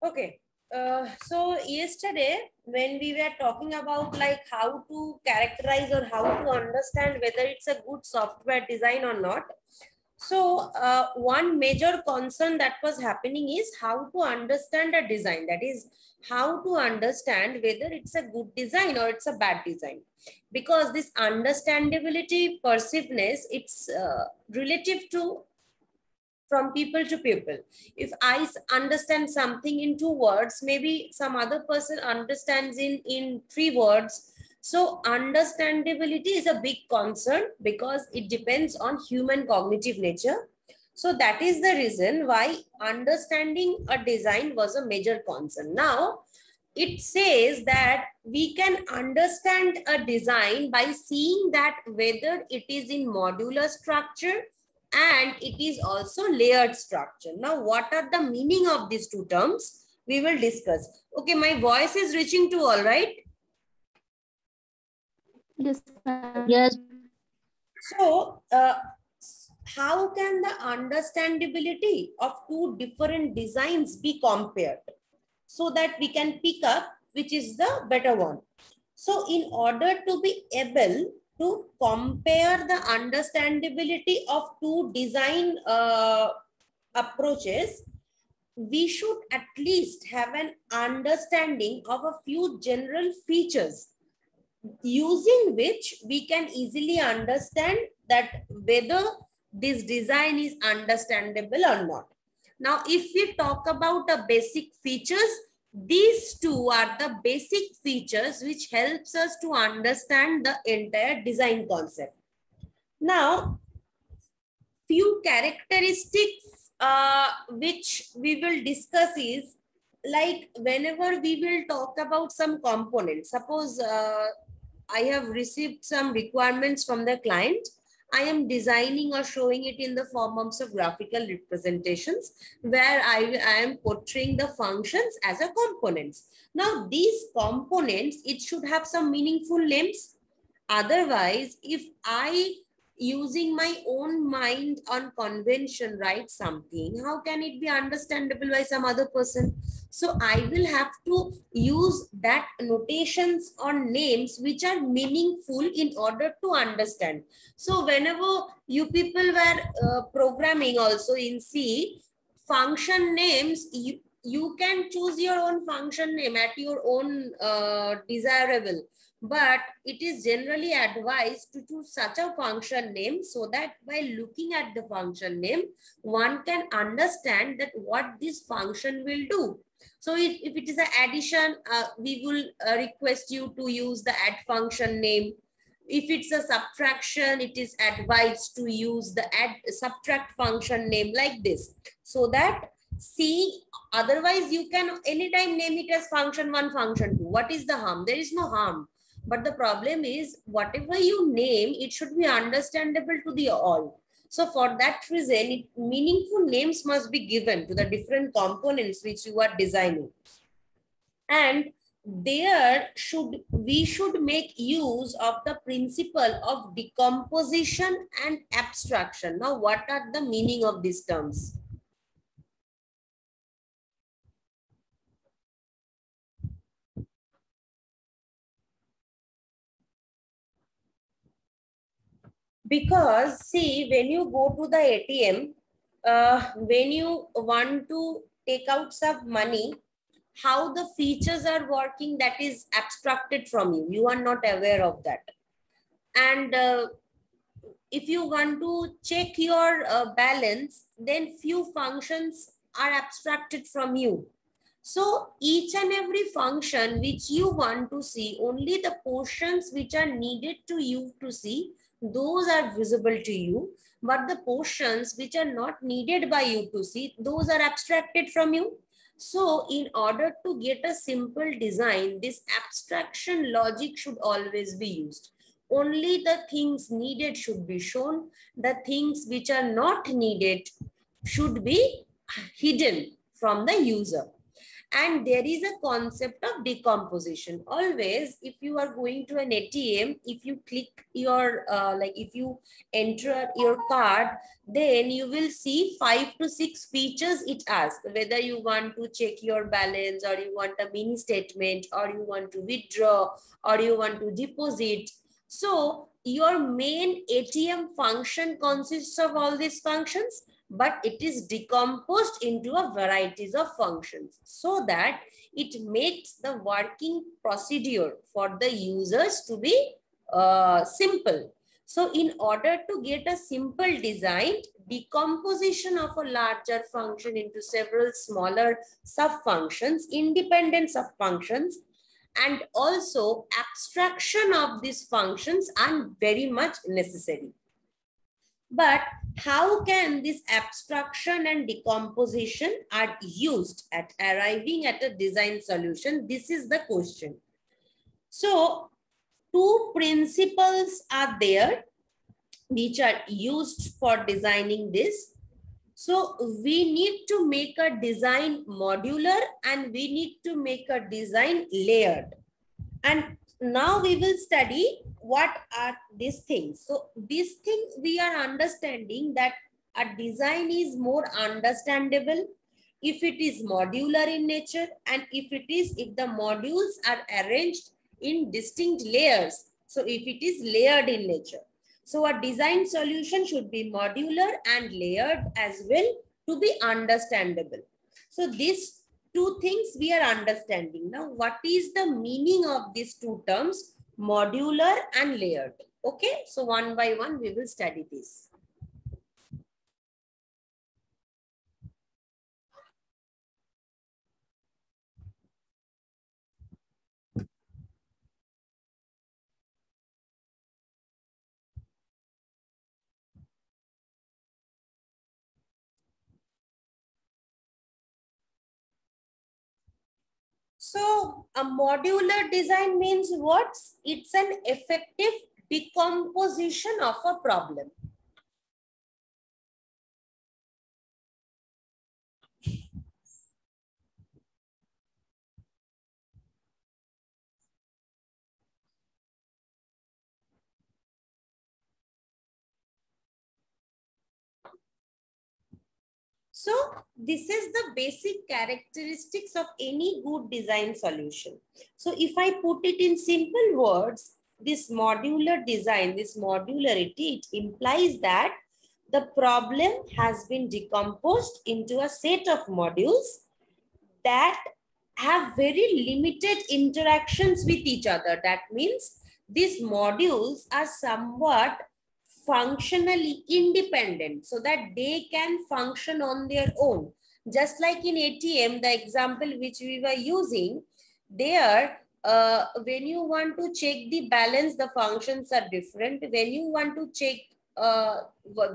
Okay. So yesterday when we were talking about like how to characterize or how to understand whether it's a good software design or not. So one major concern that was happening is how to understand a design. That is how to understand whether it's a good design or it's a bad design. Because this understandability, perceiveness, it's relative to from people to people. If I understand something in 2 words, maybe some other person understands in 3 words. So understandability is a big concern because it depends on human cognitive nature. So that is the reason why understanding a design was a major concern. Now, it says that we can understand a design by seeing that whether it is in modular structure and it is also layered structure. Now, what are the meaning of these two terms? We will discuss. Okay, my voice is reaching to all, right? Yes, ma'am. Yes. So, how can the understandability of two different designs be compared so that we can pick up which is the better one? So, in order to be able to compare the understandability of two design approaches, we should at least have an understanding of a few general features using which we can easily understand that whether this design is understandable or not. Now, if we talk about the basic features, these two are the basic features which helps us to understand the entire design concept. Now, few characteristics which we will discuss is like whenever we will talk about some components, suppose I have received some requirements from the client. I am designing or showing it in the form of some graphical representations where I am portraying the functions as a components. Now, these components, it should have some meaningful names. Otherwise, if I using my own mind on convention write something, how can it be understandable by some other person? So I will have to use that notations on names which are meaningful in order to understand. So whenever you people were programming also in C, function names, you can choose your own function name at your own desirable. But it is generally advised to choose such a function name so that by looking at the function name, one can understand that what this function will do. So if it is an addition, we will request you to use the add function name. If it's a subtraction, it is advised to use the add subtract function name like this. So that see, otherwise you can anytime name it as function 1, function 2. What is the harm? There is no harm. But the problem is whatever you name, it should be understandable to the all. So for that reason, meaningful names must be given to the different components which you are designing. And we should make use of the principle of decomposition and abstraction. Now, what are the meaning of these terms? Because see, when you go to the ATM, when you want to take out some money, how the features are working, that is abstracted from you. You are not aware of that. And if you want to check your balance, then few functions are abstracted from you. So each and every function which you want to see, only the portions which are needed to you to see, those are visible to you. But the portions which are not needed by you to see, those are abstracted from you. So in order to get a simple design, this abstraction logic should always be used. Only the things needed should be shown. The things which are not needed should be hidden from the user. And there is a concept of decomposition. Always, if you are going to an ATM, if you click your, if you enter your card, then you will see 5 to 6 features it asks. Whether you want to check your balance, or you want a mini statement, or you want to withdraw, or you want to deposit. So your main ATM function consists of all these functions, but it is decomposed into a varieties of functions so that it makes the working procedure for the users to be simple. So in order to get a simple design, decomposition of a larger function into several smaller sub-functions, independent sub-functions, and also abstraction of these functions are very much necessary. But how can this abstraction and decomposition are used at arriving at a design solution? This is the question. So, two principles are there which are used for designing this. So, we need to make a design modular and we need to make a design layered. And now we will study what are these things. So this thing we are understanding that a design is more understandable if it is modular in nature, and if the modules are arranged in distinct layers. So if it is layered in nature. So a design solution should be modular and layered as well to be understandable. So this two things we are understanding. Now, what is the meaning of these two terms, modular and layered? Okay, so one by one we will study this. So a modular design means what? It's an effective decomposition of a problem. So this is the basic characteristics of any good design solution. So if I put it in simple words, this modular design, this modularity, it implies that the problem has been decomposed into a set of modules that have very limited interactions with each other. That means these modules are somewhat functionally independent so that they can function on their own. Just like in ATM, the example which we were using, there when you want to check the balance, the functions are different. When you want to check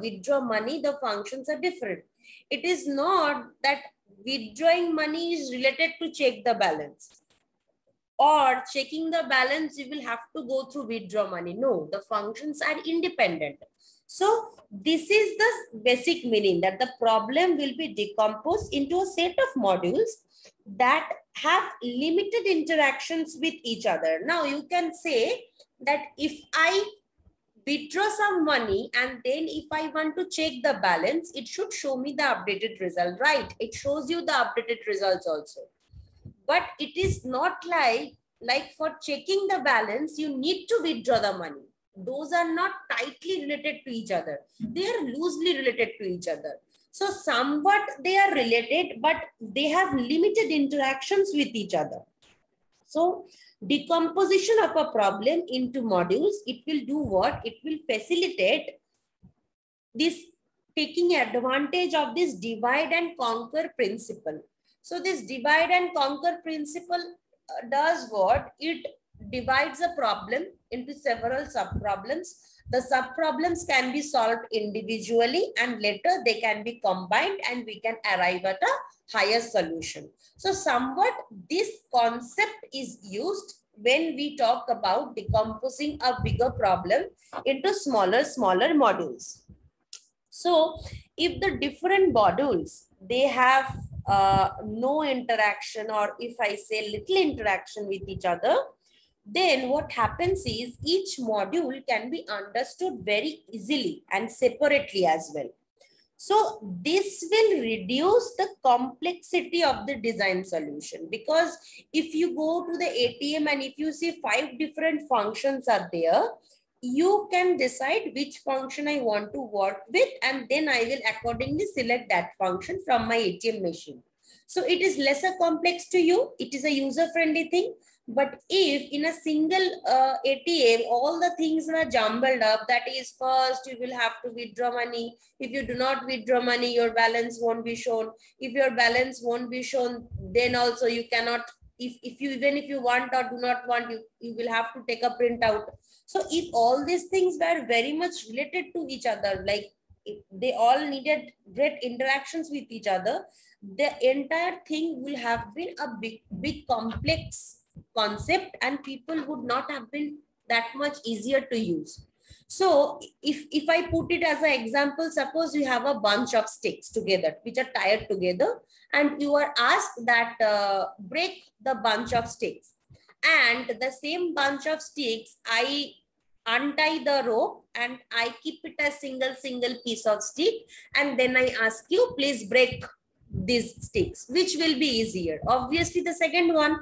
withdraw money, the functions are different. It is not that withdrawing money is related to check the balance, or checking the balance you will have to go through withdraw money. No, the functions are independent. So this is the basic meaning, that the problem will be decomposed into a set of modules that have limited interactions with each other. Now you can say that if I withdraw some money and then if I want to check the balance, it should show me the updated result, right? It shows you the updated results also. But it is not like for checking the balance, you need to withdraw the money. Those are not tightly related to each other. They are loosely related to each other. So somewhat they are related, but they have limited interactions with each other. So decomposition of a problem into modules, it will do what? It will facilitate this taking advantage of this divide and conquer principle. So this divide and conquer principle does what? It divides a problem into several sub-problems. The sub-problems can be solved individually and later they can be combined and we can arrive at a higher solution. So somewhat this concept is used when we talk about decomposing a bigger problem into smaller modules. So if the different modules, they have no interaction, or if I say little interaction with each other, then what happens is each module can be understood very easily and separately as well. So this will reduce the complexity of the design solution, because if you go to the ATM and if you see 5 different functions are there, you can decide which function I want to work with, and then I will accordingly select that function from my ATM machine. So it is lesser complex to you. It is a user-friendly thing. But if in a single ATM, all the things are jumbled up, that is, first you will have to withdraw money. If you do not withdraw money, your balance won't be shown. If your balance won't be shown, then also you cannot, if you, even if you want or do not want, you will have to take a printout. So if all these things were very much related to each other, like they all needed great interactions with each other, the entire thing will have been a big complex concept, and people would not have been that much easier to use. So if I put it as an example, suppose you have a bunch of sticks together which are tied together, and you are asked that break the bunch of sticks, and the same bunch of sticks I untie the rope and I keep it as single piece of stick, and then I ask you, please break these sticks. Which will be easier? Obviously the second one,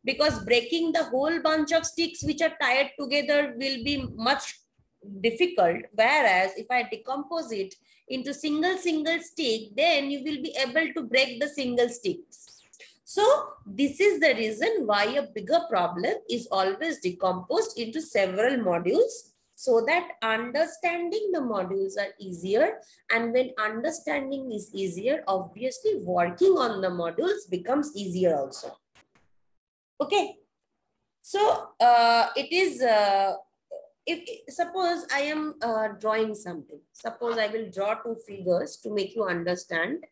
because breaking the whole bunch of sticks which are tied together will be much difficult, whereas if I decompose it into single stick, then you will be able to break the single sticks. So this is the reason why a bigger problem is always decomposed into several modules, so that understanding the modules are easier. And when understanding is easier, obviously working on the modules becomes easier also. Okay. So it is, if suppose I am drawing something, suppose I will draw 2 figures to make you understand.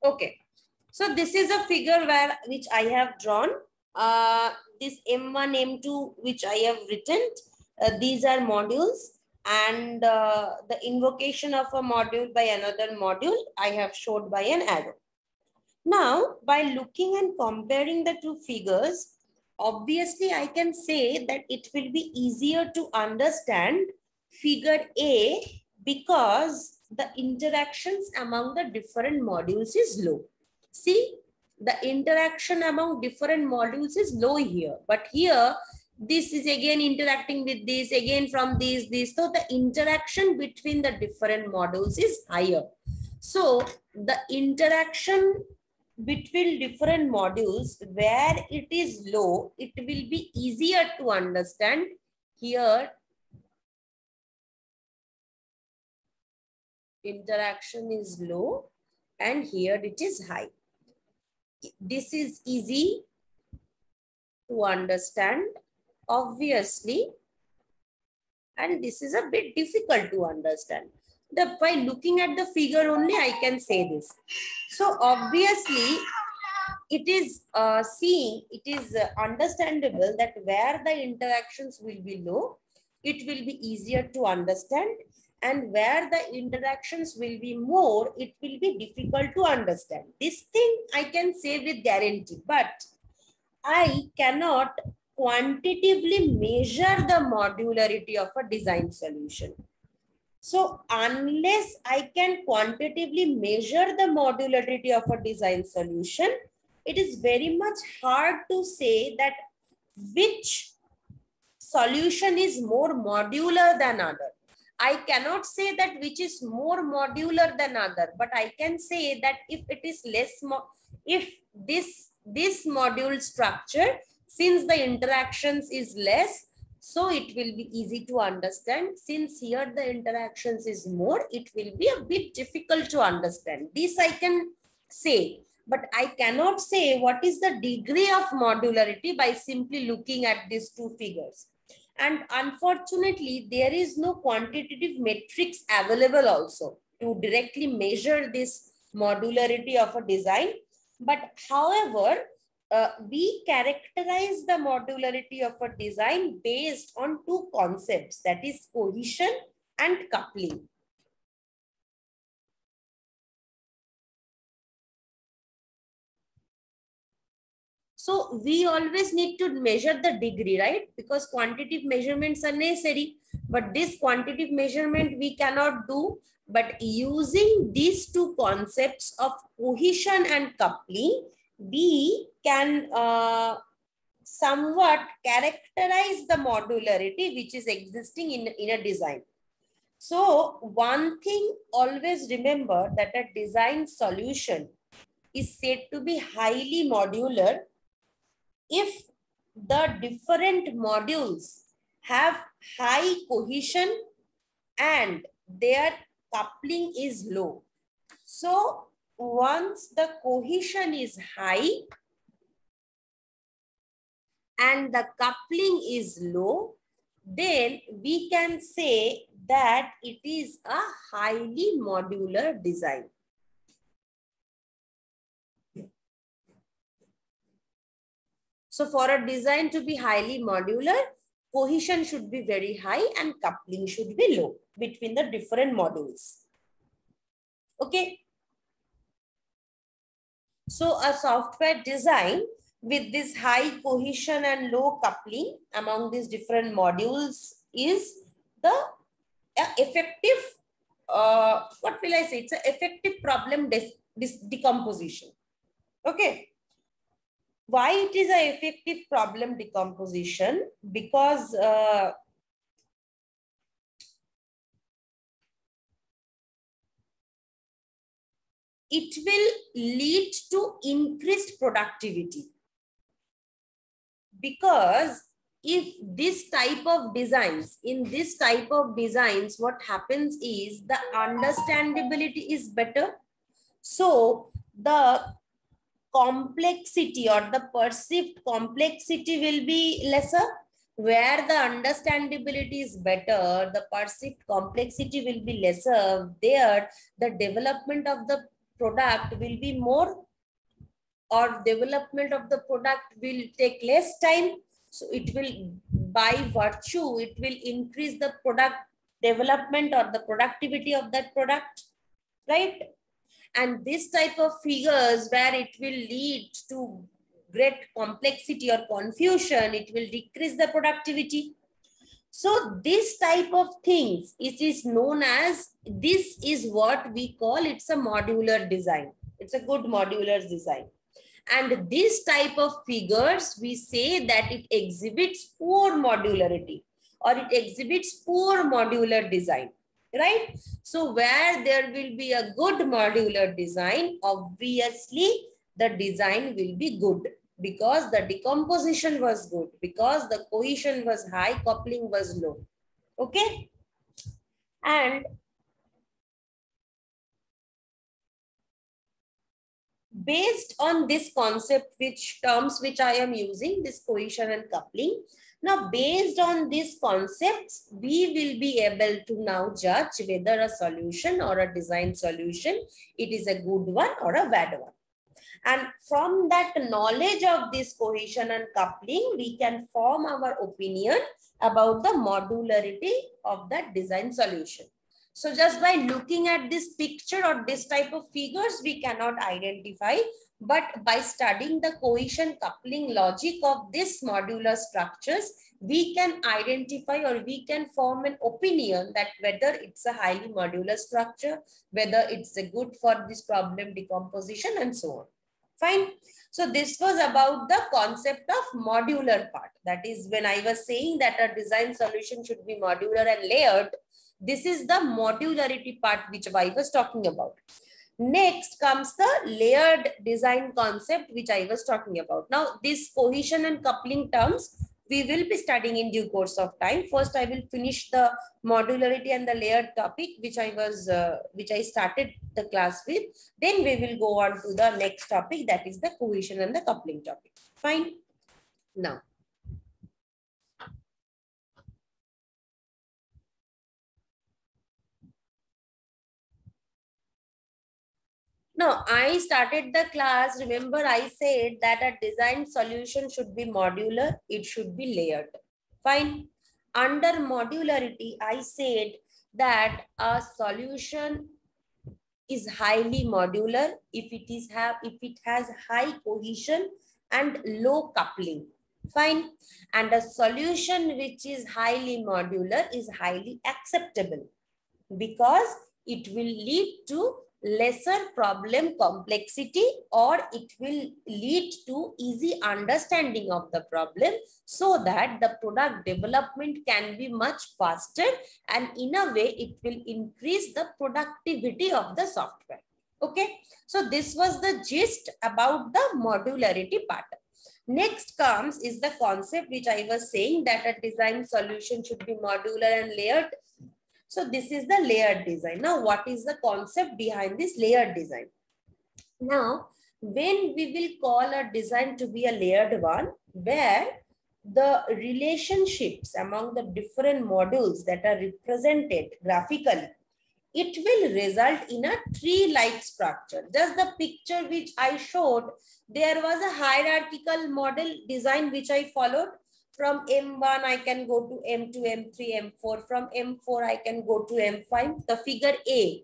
Okay. So this is a figure which I have drawn. This M1, M2, which I have written, these are modules, and the invocation of a module by another module I have showed by an arrow. Now, by looking and comparing the 2 figures, obviously I can say that it will be easier to understand figure A, because the interactions among the different modules is low. See, the interaction among different modules is low here, but here this is again interacting with this, again from this. So the interaction between the different modules is higher. So the interaction between different modules where it is low, it will be easier to understand. Here interaction is low, and here it is high. This is easy to understand, obviously, and this is a bit difficult to understand. By looking at the figure only, I can say this. So obviously, it is understandable that where the interactions will be low, it will be easier to understand, and where the interactions will be more, it will be difficult to understand. This thing I can say with guarantee, but I cannot quantitatively measure the modularity of a design solution. So unless I can quantitatively measure the modularity of a design solution, it is very much hard to say that which solution is more modular than other. I cannot say that which is more modular than other, but I can say that if it is less, if this module structure, since the interactions is less, so it will be easy to understand. Since here the interactions is more, it will be a bit difficult to understand. This I can say, but I cannot say what is the degree of modularity by simply looking at these two figures. And unfortunately, there is no quantitative metrics available also to directly measure this modularity of a design. But however, we characterize the modularity of a design based on two concepts, that is cohesion and coupling. So we always need to measure the degree, right? Because quantitative measurements are necessary, but this quantitative measurement we cannot do. But using these two concepts of cohesion and coupling, we can somewhat characterize the modularity which is existing in a design. So one thing always remember, that a design solution is said to be highly modular if the different modules have high cohesion and their coupling is low. So once the cohesion is high and the coupling is low, then we can say that it is a highly modular design. So for a design to be highly modular, cohesion should be very high and coupling should be low between the different modules. Okay. So a software design with this high cohesion and low coupling among these different modules is the effective, what will I say? It's an effective problem decomposition. Okay. Why it is an effective problem decomposition? Because it will lead to increased productivity. Because if this type of designs, in this type of designs, what happens is the understandability is better. So the complexity or the perceived complexity will be lesser. Where the understandability is better, the perceived complexity will be lesser. There, the development of the product will be more, or development of the product will take less time. So it will, by virtue, it will increase the product development or the productivity of that product, right? And this type of figures where it will lead to great complexity or confusion, it will decrease the productivity. So this type of things, it is known as, this is what we call, it's a modular design. It's a good modular design. And this type of figures, we say that it exhibits poor modularity, or it exhibits poor modular design, right? So where there will be a good modular design, obviously the design will be good, because the decomposition was good, because the cohesion was high, coupling was low. Okay. And based on this concept, which terms which I am using, this cohesion and coupling. Now, based on these concepts, we will be able to now judge whether a solution or a design solution, it is a good one or a bad one. And from that knowledge of this cohesion and coupling, we can form our opinion about the modularity of that design solution. So just by looking at this picture or this type of figures, we cannot identify, but by studying the cohesion coupling logic of this modular structures, we can identify or we can form an opinion that whether it's a highly modular structure, whether it's a good for this problem decomposition and so on. Fine. So this was about the concept of modular part. That is, when I was saying that a design solution should be modular and layered, this is the modularity part which I was talking about. Next comes the layered design concept which I was talking about. Now, this cohesion and coupling terms we will be studying in due course of time. First, I will finish the modularity and the layered topic which I started the class with. Then we will go on to the next topic, that is the cohesion and the coupling topic. Fine. Now, I started the class. Remember, I said that a design solution should be modular. It should be layered. Fine. Under modularity, I said that a solution is highly modular if it has high cohesion and low coupling. Fine. And a solution which is highly modular is highly acceptable because it will lead to lesser problem complexity, or it will lead to easy understanding of the problem, so that the product development can be much faster, and in a way it will increase the productivity of the software. Okay, so this was the gist about the modularity part. Next comes is the concept which I was saying, that a design solution should be modular and layered. So this is the layered design. Now, what is the concept behind this layered design? Now, when we will call a design to be a layered one, where the relationships among the different modules that are represented graphically, it will result in a tree-like structure. Just the picture which I showed, there was a hierarchical model design which I followed. From M1, I can go to M2, M3, M4. From M4, I can go to M5. The figure A,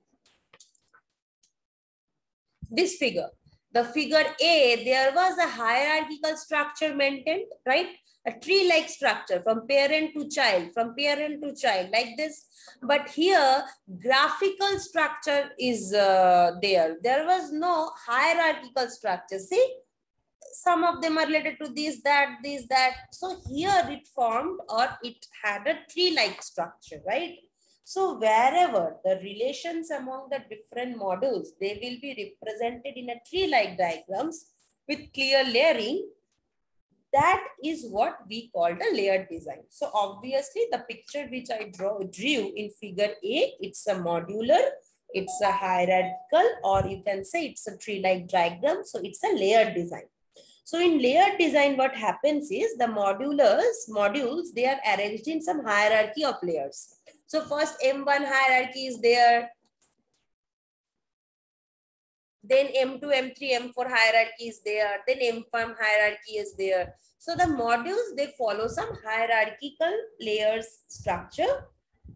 this figure, the figure A, there was a hierarchical structure maintained, right? A tree-like structure from parent to child, like this. But here, graphical structure is there. There was no hierarchical structure. See? Some of them are related to this, that, this, that. So here it formed, or it had a tree-like structure, right? So wherever the relations among the different modules, they will be represented in a tree-like diagrams with clear layering. That is what we call the layered design. So obviously the picture which I drew in figure A, it's a modular, it's a hierarchical, or you can say it's a tree-like diagram. So it's a layered design. So in layered design, what happens is the modules, they are arranged in some hierarchy of layers. So first M1 hierarchy is there. Then M2, M3, M4 hierarchy is there. Then M5 hierarchy is there. So the modules, they follow some hierarchical layers structure.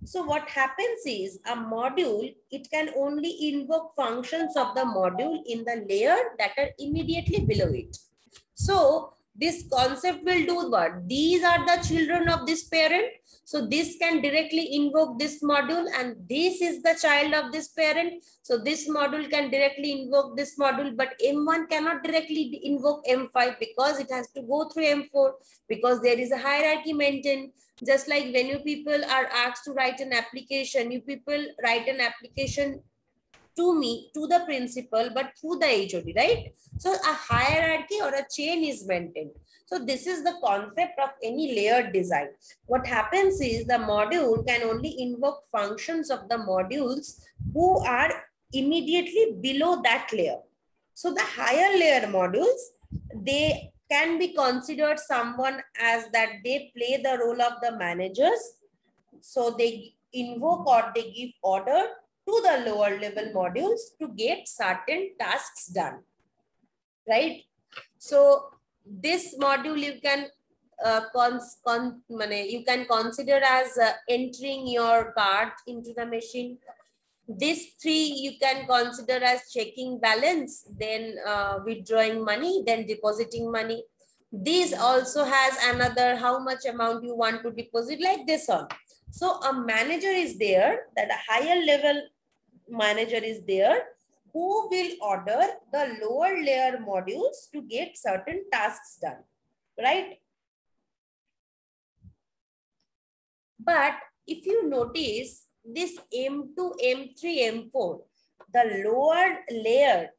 So what happens is a module, it can only invoke functions of the module in the layer that are immediately below it. So this concept will do what? These are the children of this parent. So this can directly invoke this module, and this is the child of this parent. So this module can directly invoke this module, but M1 cannot directly invoke M5 because it has to go through M4, because there is a hierarchy maintained. Just like when you people are asked to write an application, you people write an application to me, to the principal, but through the HOD, right? So a hierarchy or a chain is maintained. So this is the concept of any layered design. What happens is the module can only invoke functions of the modules who are immediately below that layer. So the higher layer modules, they can be considered someone as that they play the role of the managers. So they invoke or they give order to the lower level modules to get certain tasks done, right? So this module you can you can consider as entering your card into the machine. These three you can consider as checking balance, then withdrawing money, then depositing money. This also has another how much amount you want to deposit, like this on. So a manager is there, that a higher level manager is there, who will order the lower layer modules to get certain tasks done, right? But if you notice this M2, M3, M4, the lower layer,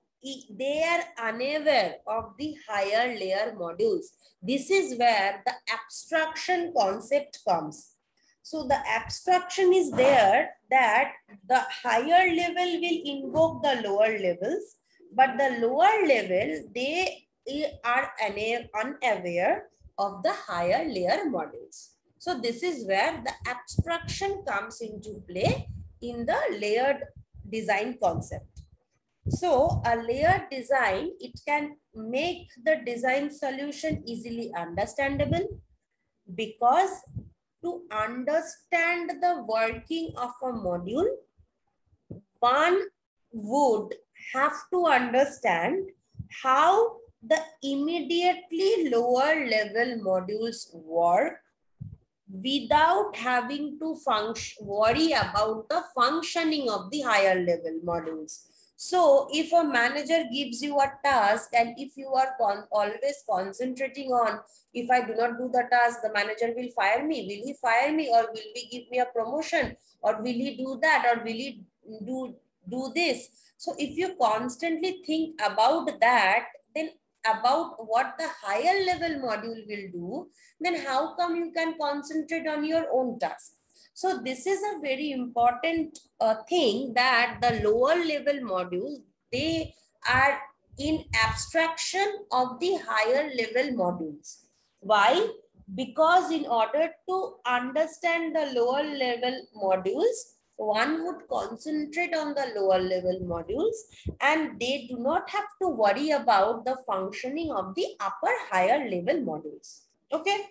they are unaware of the higher layer modules. This is where the abstraction concept comes. So the abstraction is there that the higher level will invoke the lower levels, but the lower level, they are unaware of the higher layer modules. So this is where the abstraction comes into play in the layered design concept. So a layered design, it can make the design solution easily understandable, because to understand the working of a module, one would have to understand how the immediately lower level modules work without having to worry about the functioning of the higher level modules. So if a manager gives you a task, and if you are always concentrating on, if I do not do the task, the manager will fire me. Will he fire me, or will he give me a promotion, or will he do that, or will he do this? So if you constantly think about that, then about what the higher level module will do, then how come you can concentrate on your own task? So this is a very important thing, that the lower level modules, they are in abstraction of the higher level modules. Why? Because in order to understand the lower level modules, one would concentrate on the lower level modules, and they do not have to worry about the functioning of the upper higher level modules. Okay.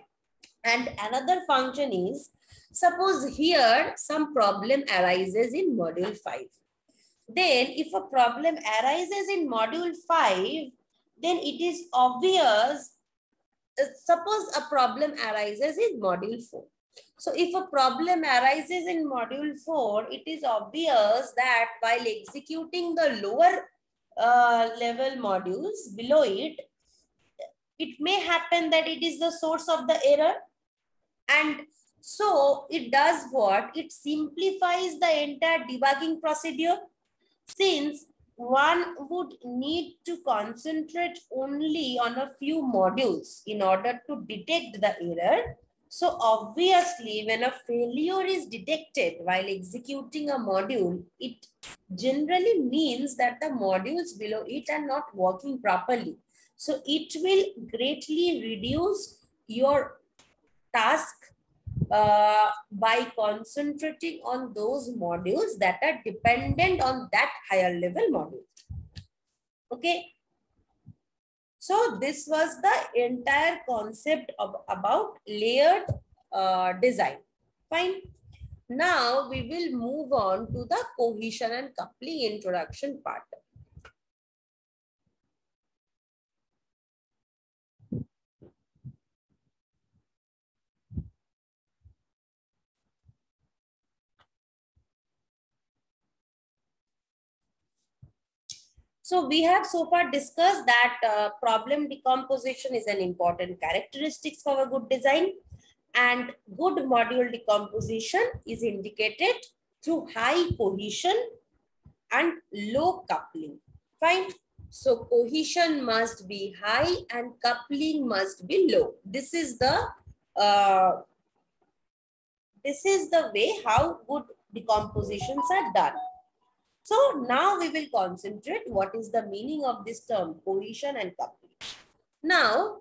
And another function is, suppose here some problem arises in module 5. Then if a problem arises in module 5, then it is obvious, suppose a problem arises in module 4. So if a problem arises in module 4, it is obvious that while executing the lower level modules below it, it may happen that it is the source of the error. And so it does what? It simplifies the entire debugging procedure, since one would need to concentrate only on a few modules in order to detect the error. So obviously, when a failure is detected while executing a module, it generally means that the modules below it are not working properly. So it will greatly reduce your task by concentrating on those modules that are dependent on that higher level module. Okay. So this was the entire concept of about layered design. Fine. Now we will move on to the cohesion and coupling introduction part. So we have so far discussed that problem decomposition is an important characteristic for a good design, and good module decomposition is indicated through high cohesion and low coupling. Fine. So cohesion must be high and coupling must be low. This is the way how good decompositions are done. So now we will concentrate what is the meaning of this term cohesion and coupling. Now,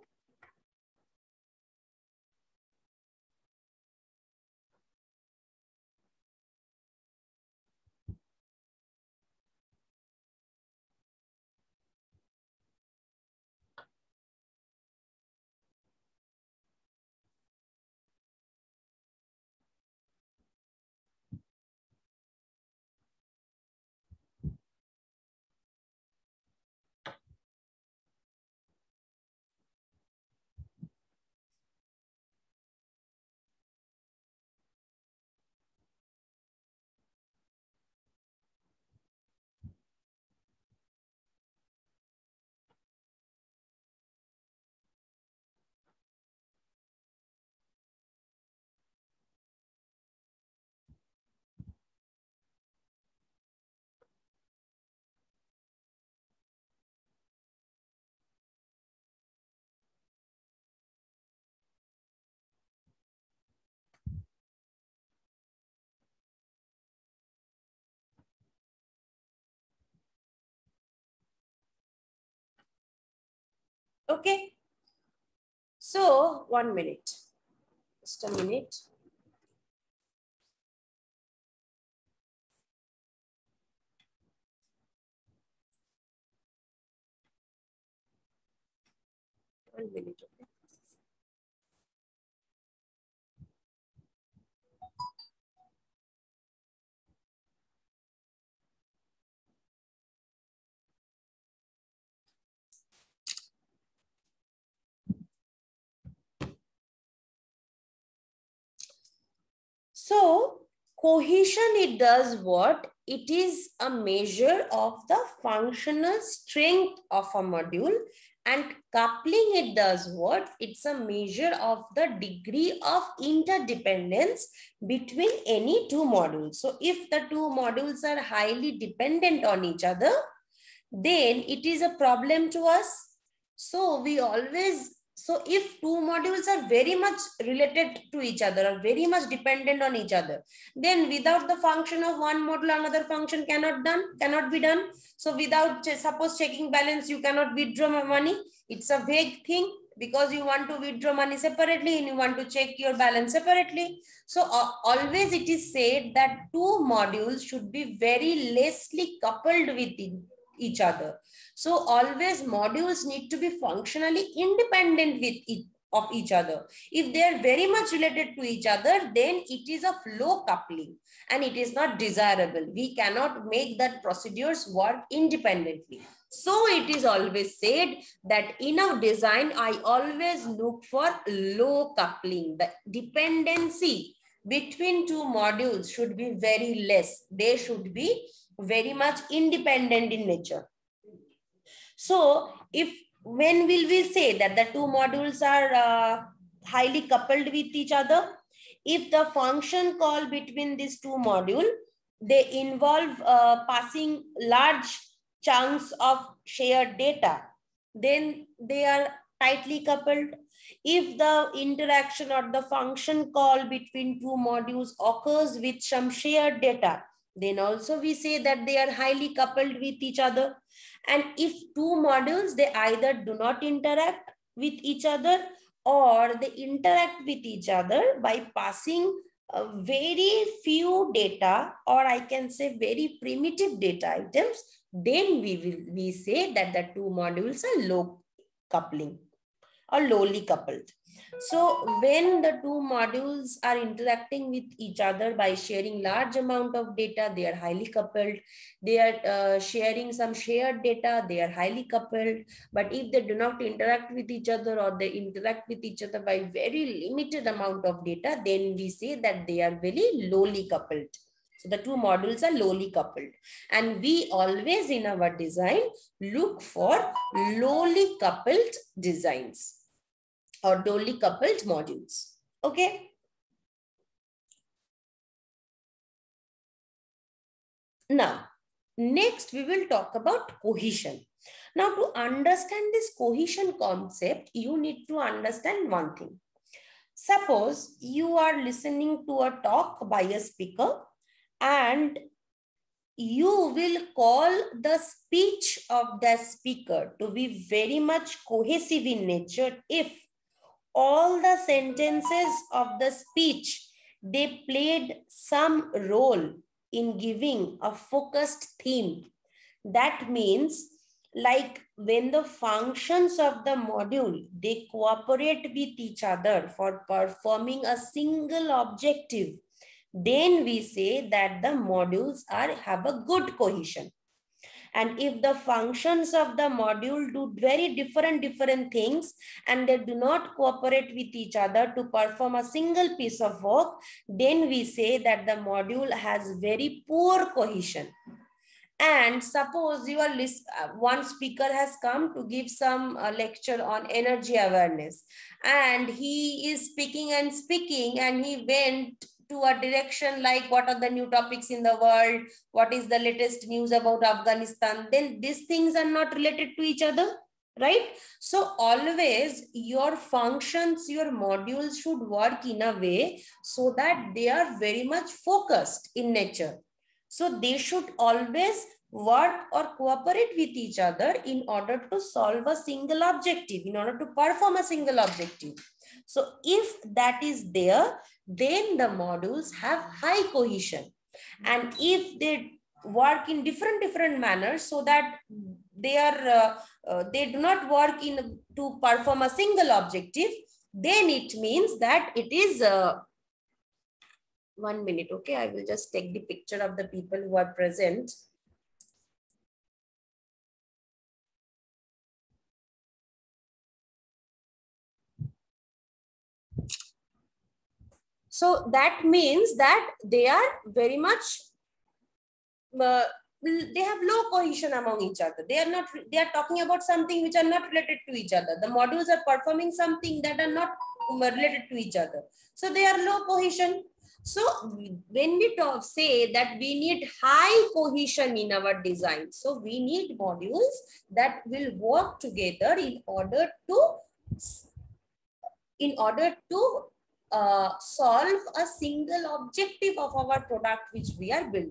okay. So 1 minute, just a minute. One minute, okay. So cohesion, it does what? It is a measure of the functional strength of a module, and coupling, it does what? It's a measure of the degree of interdependence between any two modules. So if the two modules are highly dependent on each other, then it is a problem to us. So if two modules are very much related to each other or very much dependent on each other, then without the function of one module, another function cannot be done. So without, suppose, checking balance, you cannot withdraw money. It's a vague thing, because you want to withdraw money separately and you want to check your balance separately. So always it is said that two modules should be very lessly coupled with each other. So always modules need to be functionally independent of each other. If they are very much related to each other, then it is of low coupling and it is not desirable. We cannot make that procedures work independently. So it is always said that in our design, I always look for low coupling. The dependency between two modules should be very less. They should be very much independent in nature. So when will we say that the two modules are highly coupled with each other? If the function call between these two modules, they involve passing large chunks of shared data, then they are tightly coupled. If the interaction or the function call between two modules occurs with some shared data, then also we say that they are highly coupled with each other. And if two modules, they either do not interact with each other or they interact with each other by passing very few data, or I can say very primitive data items, then we say that the two modules are low coupling or lowly coupled. So when the two modules are interacting with each other by sharing large amount of data, they are highly coupled. They are sharing some shared data, they are highly coupled. But if they do not interact with each other or they interact with each other by very limited amount of data, then we say that they are very lowly coupled. So the two modules are lowly coupled. And we always in our design look for lowly coupled designs or lowly coupled modules. Okay. Now, next we will talk about cohesion. Now, to understand this cohesion concept, you need to understand one thing. Suppose you are listening to a talk by a speaker and you will call the speech of the speaker to be very much cohesive in nature if all the sentences of the speech, they played some role in giving a focused theme. That means, like when the functions of the module, they cooperate with each other for performing a single objective, then we say that the modules have a good cohesion. And if the functions of the module do very different things and they do not cooperate with each other to perform a single piece of work, then we say that the module has very poor cohesion. And suppose one speaker has come to give some lecture on energy awareness, and he is speaking and he went to a direction like what are the new topics in the world, what is the latest news about Afghanistan, then these things are not related to each other, right? So always your functions, your modules should work in a way so that they are very much focused in nature. So they should always work or cooperate with each other in order to solve a single objective, in order to perform a single objective. So if that is there, then the modules have high cohesion. And if they work in different manners so that they do not work in to perform a single objective, then it means that it is 1 minute. Okay, I will just take the picture of the people who are present. So that means that they are very much, they have low cohesion among each other. They are talking about something which are not related to each other. The modules are performing something that are not related to each other. So they are low cohesion. So when we say that we need high cohesion in our design, so we need modules that will work together in order to solve a single objective of our product which we are building.